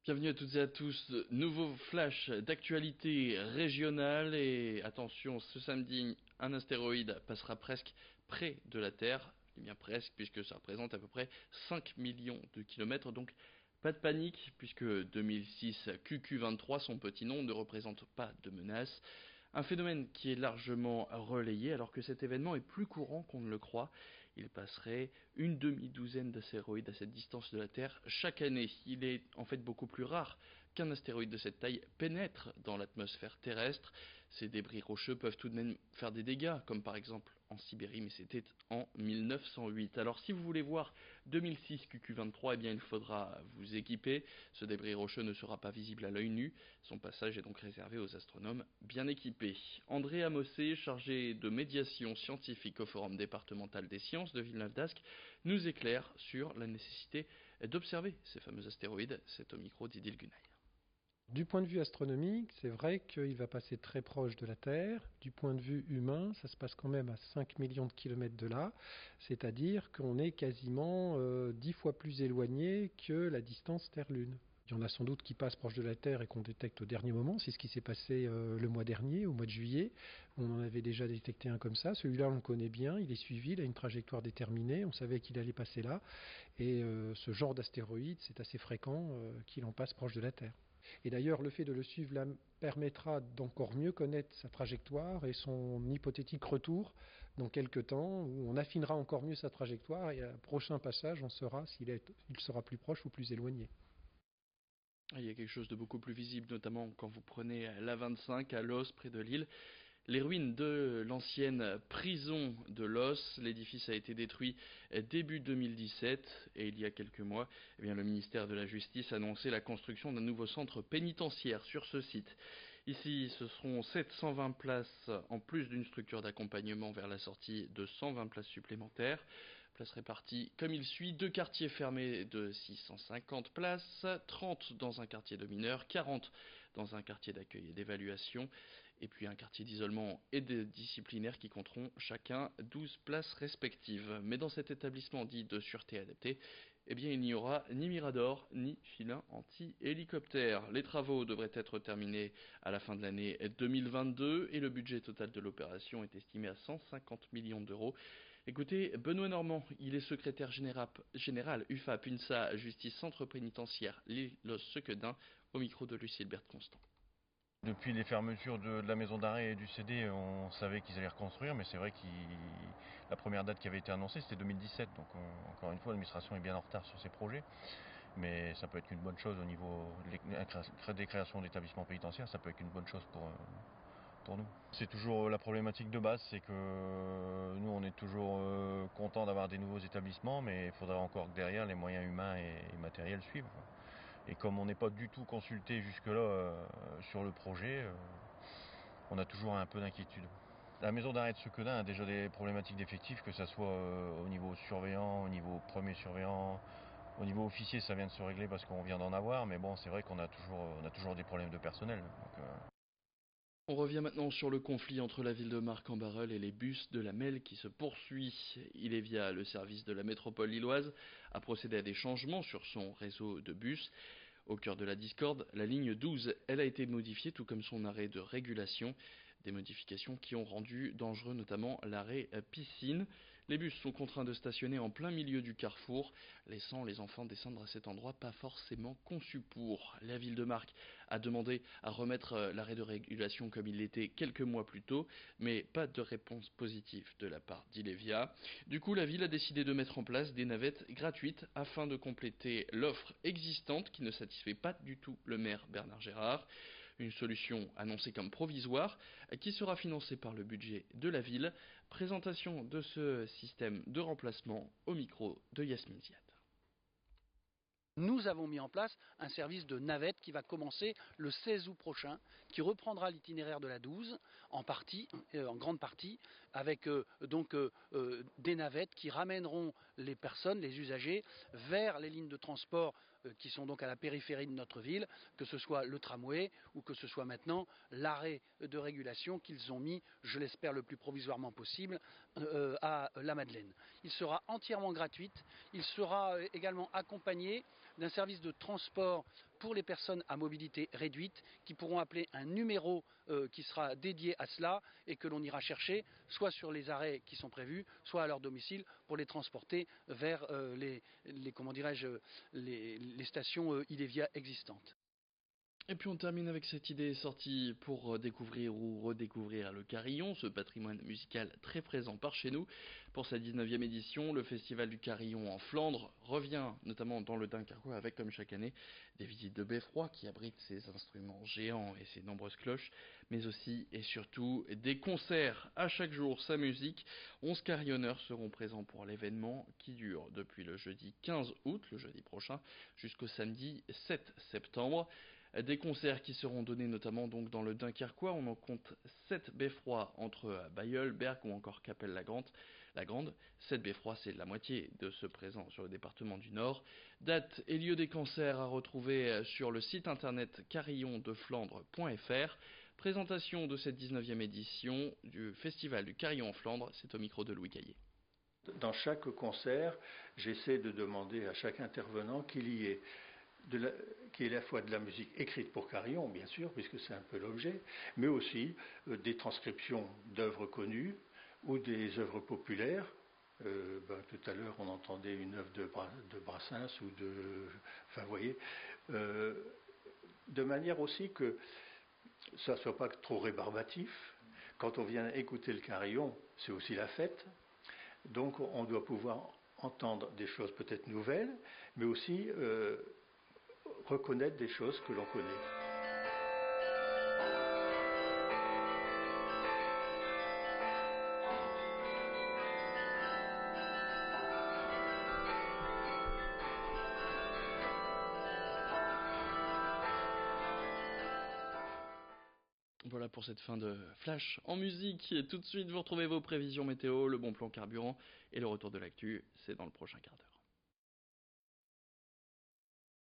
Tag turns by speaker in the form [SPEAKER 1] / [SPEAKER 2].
[SPEAKER 1] Bienvenue à toutes et à tous, nouveau flash d'actualité régionale et attention, ce samedi, un astéroïde passera presque près de la Terre, je dis bien presque puisque ça représente à peu près 5 millions de kilomètres, donc pas de panique puisque 2006 QQ23, son petit nom, ne représente pas de menace. Un phénomène qui est largement relayé alors que cet événement est plus courant qu'on ne le croit. Il passerait une demi-douzaine d'astéroïdes à cette distance de la Terre chaque année. Il est en fait beaucoup plus rare qu'un astéroïde de cette taille pénètre dans l'atmosphère terrestre. Ces débris rocheux peuvent tout de même faire des dégâts, comme par exemple en Sibérie, mais c'était en 1908. Alors si vous voulez voir 2006 QQ23, eh bien il faudra vous équiper. Ce débris rocheux ne sera pas visible à l'œil nu. Son passage est donc réservé aux astronomes bien équipés. André Amossé, chargé de médiation scientifique au Forum départemental des sciences de Villeneuve-d'Ascq, nous éclaire sur la nécessité d'observer ces fameux astéroïdes. C'est au micro d'Idil Gunay.
[SPEAKER 2] Du point de vue astronomique, c'est vrai qu'il va passer très proche de la Terre. Du point de vue humain, ça se passe quand même à 5 millions de kilomètres de là, c'est-à-dire qu'on est quasiment 10 fois plus éloigné que la distance Terre-Lune. Il y en a sans doute qui passent proche de la Terre et qu'on détecte au dernier moment. C'est ce qui s'est passé le mois dernier, au mois de juillet. On en avait déjà détecté un comme ça. Celui-là, on le connaît bien, il est suivi, il a une trajectoire déterminée. On savait qu'il allait passer là. Et ce genre d'astéroïde, c'est assez fréquent qu'il en passe proche de la Terre. Et d'ailleurs, le fait de le suivre là permettra d'encore mieux connaître sa trajectoire et son hypothétique retour dans quelques temps, où on affinera encore mieux sa trajectoire et à un prochain passage, on saura s'il sera plus proche ou plus éloigné.
[SPEAKER 1] Il y a quelque chose de beaucoup plus visible, notamment quand vous prenez l'A25 à Los, près de Lille. Les ruines de l'ancienne prison de Los, l'édifice a été détruit début 2017 et il y a quelques mois, eh bien, le ministère de la Justice a annoncé la construction d'un nouveau centre pénitentiaire sur ce site. Ici, ce seront 720 places en plus d'une structure d'accompagnement vers la sortie de 120 places supplémentaires. Places réparties comme il suit, 2 quartiers fermés de 650 places, 30 dans un quartier de mineurs, 40 dans un quartier d'accueil et d'évaluation, et puis un quartier d'isolement et de disciplinaire qui compteront chacun 12 places respectives. Mais dans cet établissement dit de sûreté adaptée, eh bien il n'y aura ni mirador ni filin anti-hélicoptère. Les travaux devraient être terminés à la fin de l'année 2022 et le budget total de l'opération est estimé à 150 millions d'euros. Écoutez, Benoît Normand, il est secrétaire général UFA PUNSA Justice Centre Pénitentiaire Lille-Sequedin, au micro de Lucille Berthe-Constant.
[SPEAKER 3] Depuis les fermetures de la maison d'arrêt et du CD, on savait qu'ils allaient reconstruire, mais c'est vrai que la première date qui avait été annoncée, c'était 2017. Donc encore une fois, l'administration est bien en retard sur ces projets. Mais ça peut être une bonne chose au niveau des créations d'établissements pénitentiaires, ça peut être une bonne chose pour nous. C'est toujours la problématique de base, c'est que nous on est toujours contents d'avoir des nouveaux établissements, mais il faudra encore que derrière les moyens humains et matériels suivent. Et comme on n'est pas du tout consulté jusque-là sur le projet, on a toujours un peu d'inquiétude. La maison d'arrêt de Sequedin a déjà des problématiques d'effectifs, que ce soit au niveau surveillant, au niveau premier surveillant, au niveau officier, ça vient de se régler parce qu'on vient d'en avoir, mais bon, c'est vrai qu'on a toujours des problèmes de personnel. Donc,
[SPEAKER 1] On revient maintenant sur le conflit entre la ville de Marcq-en-Barœul et les bus de la MEL qui se poursuit. Ilévia, le service de la métropole lilloise, a procédé à des changements sur son réseau de bus. Au cœur de la discorde, la ligne 12, elle a été modifiée tout comme son arrêt de régulation. Des modifications qui ont rendu dangereux notamment l'arrêt piscine. Les bus sont contraints de stationner en plein milieu du carrefour, laissant les enfants descendre à cet endroit pas forcément conçu pour. La ville de Marcq a demandé à remettre l'arrêt de régulation comme il l'était quelques mois plus tôt, mais pas de réponse positive de la part d'Ilévia. Du coup, la ville a décidé de mettre en place des navettes gratuites afin de compléter l'offre existante qui ne satisfait pas du tout le maire Bernard Gérard. Une solution annoncée comme provisoire qui sera financée par le budget de la ville. Présentation de ce système de remplacement au micro de Yasmine Ziad.
[SPEAKER 4] Nous avons mis en place un service de navette qui va commencer le 16 août prochain, qui reprendra l'itinéraire de la 12 en grande partie, avec des navettes qui ramèneront les personnes, les usagers, vers les lignes de transport qui sont donc à la périphérie de notre ville, que ce soit le tramway ou que ce soit maintenant l'arrêt de régulation qu'ils ont mis, je l'espère le plus provisoirement possible, à la Madeleine. Il sera entièrement gratuit, il sera également accompagné d'un service de transport pour les personnes à mobilité réduite qui pourront appeler un numéro qui sera dédié à cela et que l'on ira chercher soit sur les arrêts qui sont prévus, soit à leur domicile pour les transporter vers les stations Ilevia existantes.
[SPEAKER 1] Et puis on termine avec cette idée sortie pour découvrir ou redécouvrir le carillon, ce patrimoine musical très présent par chez nous. Pour sa 19e édition, le festival du carillon en Flandre revient notamment dans le Dunkerquois avec, comme chaque année, des visites de beffroi qui abritent ses instruments géants et ses nombreuses cloches, mais aussi et surtout des concerts à chaque jour, sa musique. 11 carillonneurs seront présents pour l'événement qui dure depuis le jeudi 15 août, le jeudi prochain, jusqu'au samedi 7 septembre. Des concerts qui seront donnés notamment donc dans le Dunkerquois. On en compte 7 beffrois entre Bailleul, Berck ou encore Capelle-la-Grande. 7 beffrois, c'est la moitié de ceux présents sur le département du Nord. Date et lieu des concerts à retrouver sur le site internet carillondeflandre.fr. Présentation de cette 19e édition du Festival du Carillon en Flandre. C'est au micro de Louis Caillé.
[SPEAKER 5] Dans chaque concert, j'essaie de demander à chaque intervenant qu'il y ait qui est à la fois de la musique écrite pour carillon, bien sûr, puisque c'est un peu l'objet, mais aussi des transcriptions d'œuvres connues ou des œuvres populaires. Tout à l'heure, on entendait une œuvre de Brassens ou de... Enfin, vous voyez, de manière aussi que ça ne soit pas trop rébarbatif. Quand on vient écouter le carillon, c'est aussi la fête. Donc, on doit pouvoir entendre des choses peut-être nouvelles, mais aussi... reconnaître des choses que l'on connaît.
[SPEAKER 1] Voilà pour cette fin de Flash en musique. Et tout de suite, vous retrouvez vos prévisions météo, le bon plan carburant et le retour de l'actu. C'est dans le prochain quart d'heure.